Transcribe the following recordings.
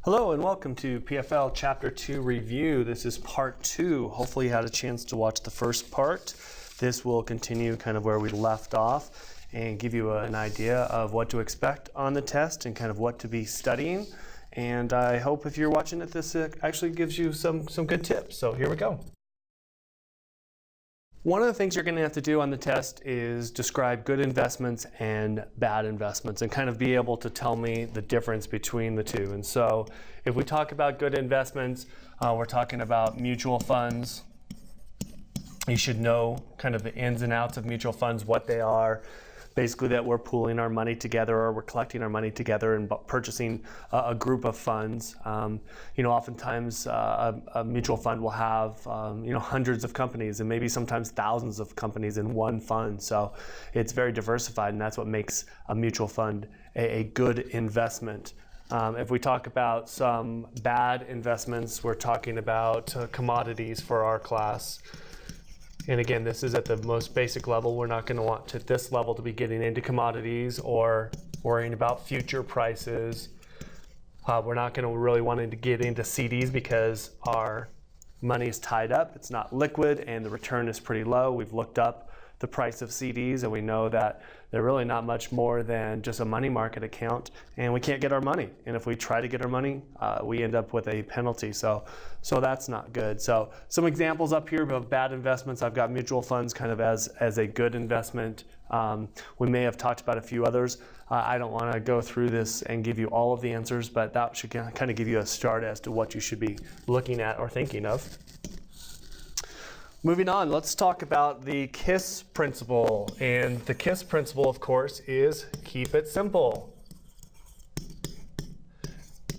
Hello and welcome to PFL Chapter 2 Review. This is Part 2. Hopefully you had a chance to watch the first part. This will continue kind of where we left off and give you an idea of what to expect on the test and kind of what to be studying. And I hope if you're watching it, this actually gives you some good tips. So here we go. One of the things you're going to have to do on the test is describe good investments and bad investments and kind of be able to tell me the difference between the two. And so if we talk about good investments, we're talking about mutual funds. You should know kind of the ins and outs of mutual funds, what they are. Basically that we're pooling our money together or we're collecting our money together and purchasing a group of funds. Oftentimes a mutual fund will have hundreds of companies and maybe sometimes thousands of companies in one fund. So it's very diversified, and that's what makes a mutual fund a good investment. If we talk about some bad investments, we're talking about commodities for our class. And again, this is at the most basic level. We're not going to want at this level to be getting into commodities or worrying about future prices. We're not going to really wanting to get into CDs because our money is tied up. It's not liquid and the return is pretty low. We've looked up the price of CDs and we know that they're really not much more than just a money market account, and we can't get our money. And if we try to get our money, we end up with a penalty. So that's not good. So some examples up here of bad investments. I've got mutual funds kind of as a good investment. We may have talked about a few others. I don't want to go through this and give you all of the answers, but that should kind of give you a start as to what you should be looking at or thinking of. Moving on, let's talk about the KISS principle. And the KISS principle, of course, is keep it simple.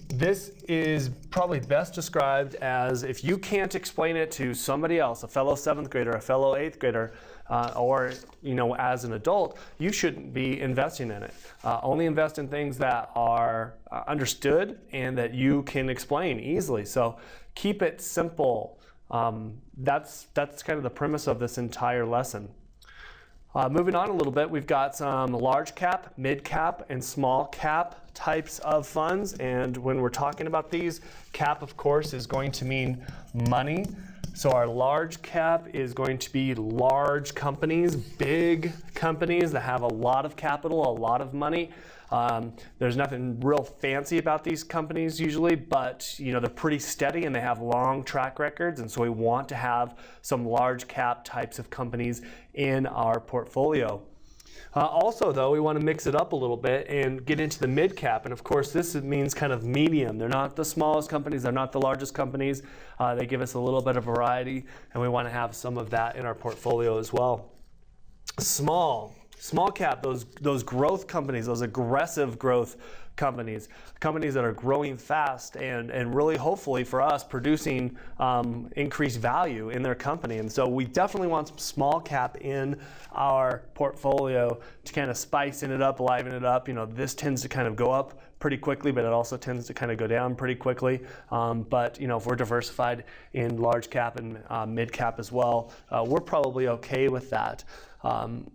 This is probably best described as if you can't explain it to somebody else, a fellow 7th grader, a fellow 8th grader, or as an adult, you shouldn't be investing in it. Only invest in things that are understood and that you can explain easily. So keep it simple. That's kind of the premise of this entire lesson. Moving on a little bit, we've got some large cap, mid cap, and small cap types of funds. And when we're talking about these, cap, of course, is going to mean money. So our large cap is going to be large companies, big companies that have a lot of capital, a lot of money. There's nothing real fancy about these companies usually, but they're pretty steady and they have long track records, and so we want to have some large cap types of companies in our portfolio. Also though, we want to mix it up a little bit and get into the mid cap, and of course this means kind of medium. They're not the smallest companies, they're not the largest companies. They give us a little bit of variety, and we want to have some of that in our portfolio as well. Small cap, those growth companies, those aggressive growth companies that are growing fast and really hopefully for us producing increased value in their company. And so we definitely want some small cap in our portfolio to kind of spice it up, liven it up. This tends to kind of go up pretty quickly, but it also tends to kind of go down pretty quickly. But if we're diversified in large cap and mid cap as well, we're probably okay with that.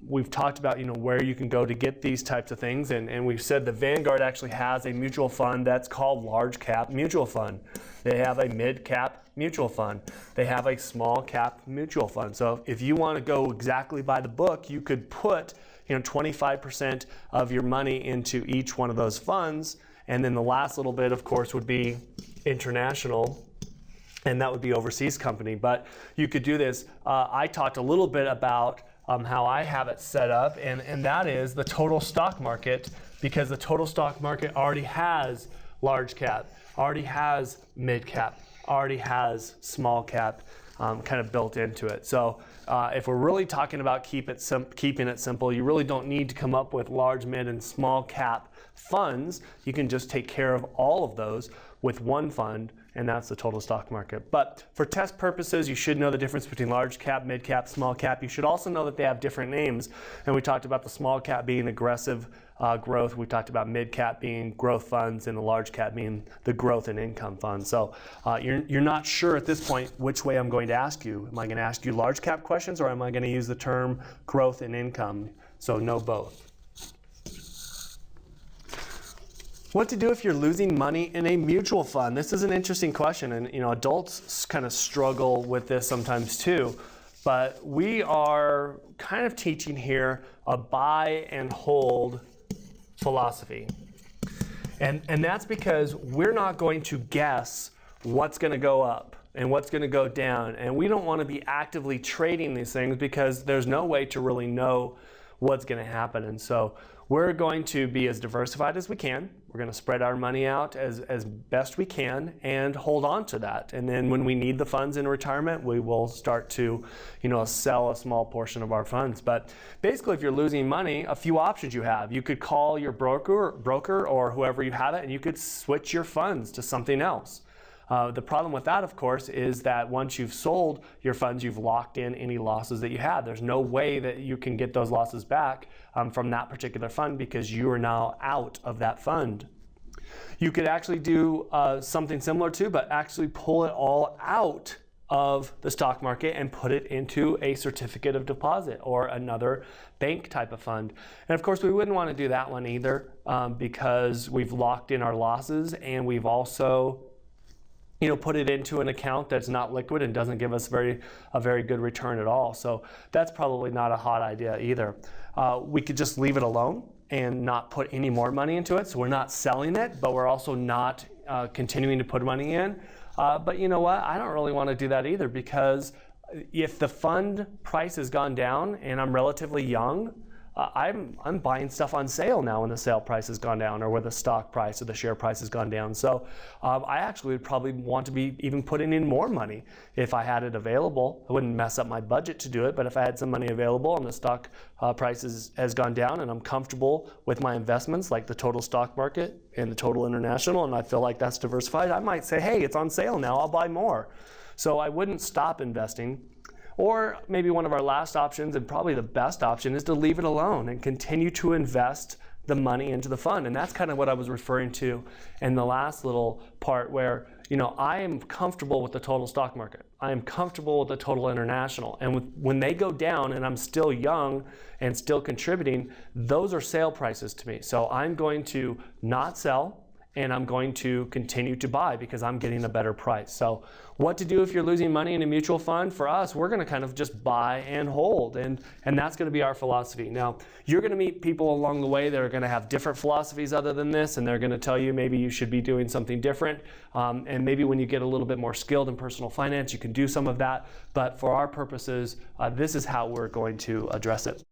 We've talked about where you can go to get these types of things, and we've said that Vanguard actually has a mutual fund that's called Large Cap Mutual Fund. They have a mid cap mutual fund. They have a small cap mutual fund. So if you want to go exactly by the book, you could put 25% of your money into each one of those funds, and then the last little bit, of course, would be international, and that would be overseas company. But you could do this. I talked a little bit about how I have it set up, and that is the total stock market, because the total stock market already has large cap, already has mid cap, already has small cap kind of built into it. So if we're really talking about keeping it simple, you really don't need to come up with large, mid, and small cap funds. You can just take care of all of those with one fund, and that's the total stock market. But for test purposes, you should know the difference between large cap, mid cap, small cap. You should also know that they have different names, and we talked about the small cap being aggressive growth. We talked about mid cap being growth funds, and the large cap being the growth and income funds. So you're not sure at this point which way I'm going to ask you. Am I going to ask you large cap questions, or am I going to use the term growth and income? So know both. What to do if you're losing money in a mutual fund? This is an interesting question, and adults kind of struggle with this sometimes too. But we are kind of teaching here a buy and hold philosophy. And that's because we're not going to guess what's going to go up and what's going to go down. And we don't want to be actively trading these things because there's no way to really know what's going to happen. And so we're going to be as diversified as we can. We're going to spread our money out as best we can and hold on to that. And then when we need the funds in retirement, we will start to, sell a small portion of our funds. But basically, if you're losing money, a few options you have. You could call your broker or whoever you have it, and you could switch your funds to something else. The problem with that, of course, is that once you've sold your funds, you've locked in any losses that you had. There's no way that you can get those losses back from that particular fund because you are now out of that fund. You could actually do something similar too, but actually pull it all out of the stock market and put it into a certificate of deposit or another bank type of fund. And of course, we wouldn't want to do that one either because we've locked in our losses and we've also put it into an account that's not liquid and doesn't give us a very good return at all. So that's probably not a hot idea either. We could just leave it alone and not put any more money into it. So we're not selling it, but we're also not continuing to put money in. But you know what? I don't really want to do that either because if the fund price has gone down and I'm relatively young, I'm buying stuff on sale now when the sale price has gone down or where the stock price or the share price has gone down. So I actually would probably want to be even putting in more money if I had it available. I wouldn't mess up my budget to do it, but if I had some money available and the stock price has gone down and I'm comfortable with my investments like the total stock market and the total international and I feel like that's diversified, I might say, hey, it's on sale now, I'll buy more. So I wouldn't stop investing. Or maybe one of our last options, and probably the best option, is to leave it alone and continue to invest the money into the fund. And that's kind of what I was referring to in the last little part where, I am comfortable with the total stock market. I am comfortable with the total international. And when they go down and I'm still young and still contributing, those are sale prices to me. So I'm going to not sell and I'm going to continue to buy because I'm getting a better price. So what to do if you're losing money in a mutual fund? For us, we're gonna kind of just buy and hold, and that's gonna be our philosophy. Now, you're gonna meet people along the way that are gonna have different philosophies other than this, and they're gonna tell you maybe you should be doing something different, and maybe when you get a little bit more skilled in personal finance, you can do some of that, but for our purposes, this is how we're going to address it.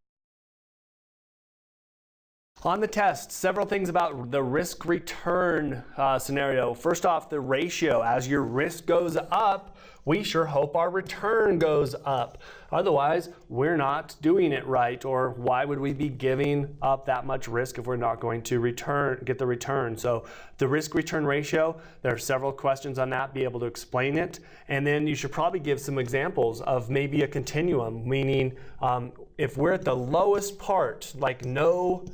On the test, several things about the risk-return scenario. First off, the ratio. As your risk goes up, we sure hope our return goes up. Otherwise, we're not doing it right, or why would we be giving up that much risk if we're not going to get the return? So the risk-return ratio, there are several questions on that, be able to explain it. And then you should probably give some examples of maybe a continuum, meaning if we're at the lowest part, like no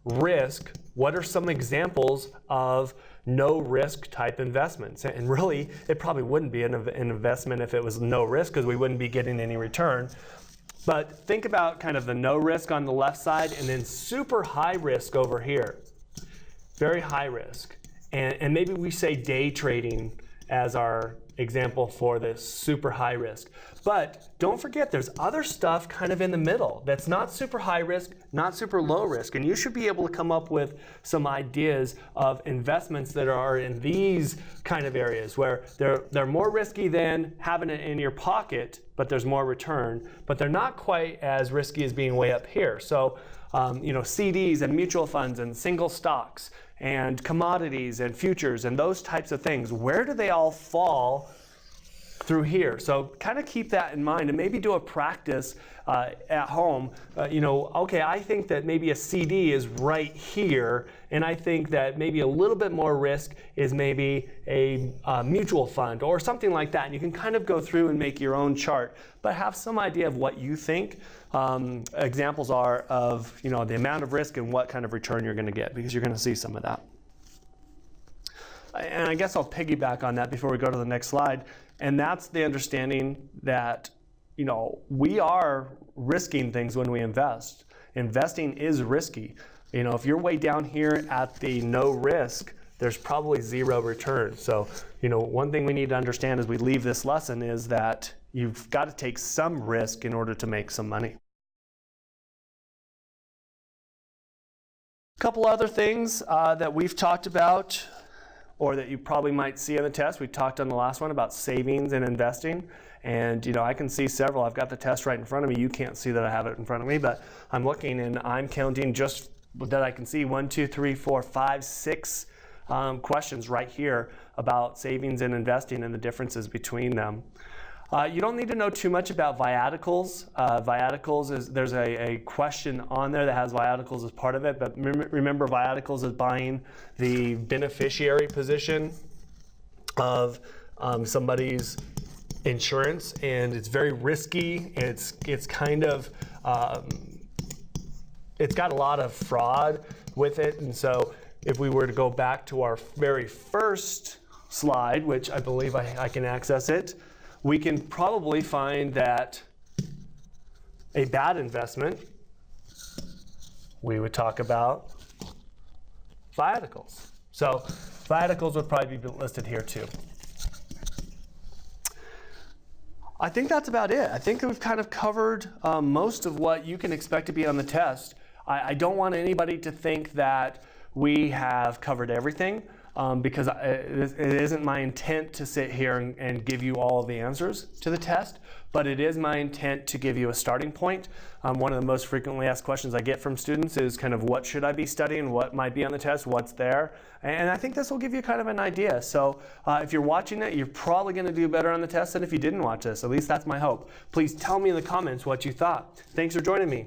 risk, what are some examples of no risk type investments? And really, it probably wouldn't be an investment if it was no risk because we wouldn't be getting any return. But think about kind of the no risk on the left side and then super high risk over here. Very high risk. And maybe we say day trading as our example for this super high risk. But don't forget there's other stuff kind of in the middle that's not super high risk, not super low risk. And you should be able to come up with some ideas of investments that are in these kind of areas where they're more risky than having it in your pocket, but there's more return. But they're not quite as risky as being way up here. So CDs and mutual funds and single stocks and commodities and futures and those types of things, where do they all fall through here? So kind of keep that in mind and maybe do a practice at home. Okay, I think that maybe a CD is right here, and I think that maybe a little bit more risk is maybe a mutual fund or something like that. And you can kind of go through and make your own chart, but have some idea of what you think examples are of the amount of risk and what kind of return you're going to get, because you're going to see some of that. And I guess I'll piggyback on that before we go to the next slide. And that's the understanding that, we are risking things when we invest. Investing is risky. If you're way down here at the no risk, there's probably zero return. So, one thing we need to understand as we leave this lesson is that you've got to take some risk in order to make some money. A couple other things that we've talked about, or that you probably might see on the test. We talked on the last one about savings and investing. And I can see several. I've got the test right in front of me. You can't see that I have it in front of me, but I'm looking and I'm counting just that I can see 1, 2, 3, 4, 5, 6 questions right here about savings and investing and the differences between them. You don't need to know too much about viaticals. There's a question on there that has viaticals as part of it, but remember viaticals is buying the beneficiary position of somebody's insurance, and it's very risky. It's kind of it's got a lot of fraud with it, and so if we were to go back to our very first slide, which I believe I can access it, we can probably find that a bad investment, we would talk about viaticals. So viaticals would probably be listed here too. I think that's about it. I think we've kind of covered most of what you can expect to be on the test. I don't want anybody to think that we have covered everything because it isn't my intent to sit here and give you all of the answers to the test, but it is my intent to give you a starting point. One of the most frequently asked questions I get from students is kind of what should I be studying, what might be on the test, what's there, and I think this will give you kind of an idea. So if you're watching it, you're probably going to do better on the test than if you didn't watch this. At least that's my hope. Please tell me in the comments what you thought. Thanks for joining me.